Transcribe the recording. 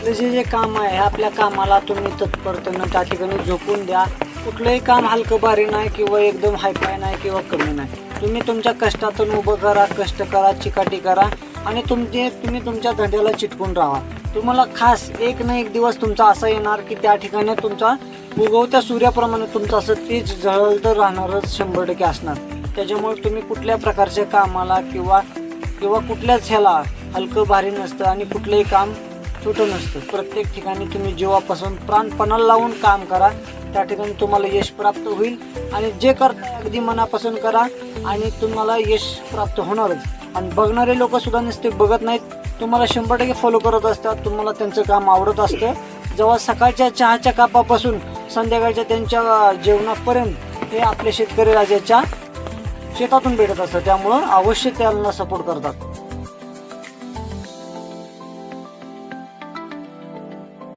आपलं जे काम आहे आपल्या कामाला तुम्ही तत्परतेनं त्या ठिकाणी झोपून द्या. कुठलंही काम हलकं भारी नाही किंवा एकदम हायफाय नाही किंवा कमी नाही. तुम्ही तुमच्या कष्टातून उभं करा, कष्ट करा, चिकाटी करा आणि तुम्ही तुमच्या धंद्याला चिटकून राहा. तुम्हाला खास एक ना एक दिवस तुमचा असा येणार की त्या ठिकाणी तुमचा उगवत्या सूर्याप्रमाणे तुमचं असं तेज जळत राहणारच 100% असणार. त्याच्यामुळे तुम्ही कुठल्या प्रकारच्या कामाला किंवा कुठल्याच ह्याला हलकं भारी नसतं आणि कुठलंही काम छोटं नसतं. प्रत्येक ठिकाणी तुम्ही जीवापासून प्राणपणाला लावून काम करा, त्या ठिकाणी तुम्हाला यश प्राप्त होईल. आणि जे करता अगदी मनापासून करा आणि तुम्हाला यश प्राप्त होणारच. आणि बघणारे लोक सुद्धा नुसते बघत नाहीत, तुम्हाला 100% फॉलो करत असतात. तुम्हाला त्यांचं काम आवडत असतं. जेव्हा सकाळच्या चहाच्या कापापासून संध्याकाळच्या त्यांच्या जेवणापर्यंत हे आपले शेतकरी राजाच्या शेतातून भेटत असतं. त्यामुळं अवश्य त्यांना सपोर्ट करतात.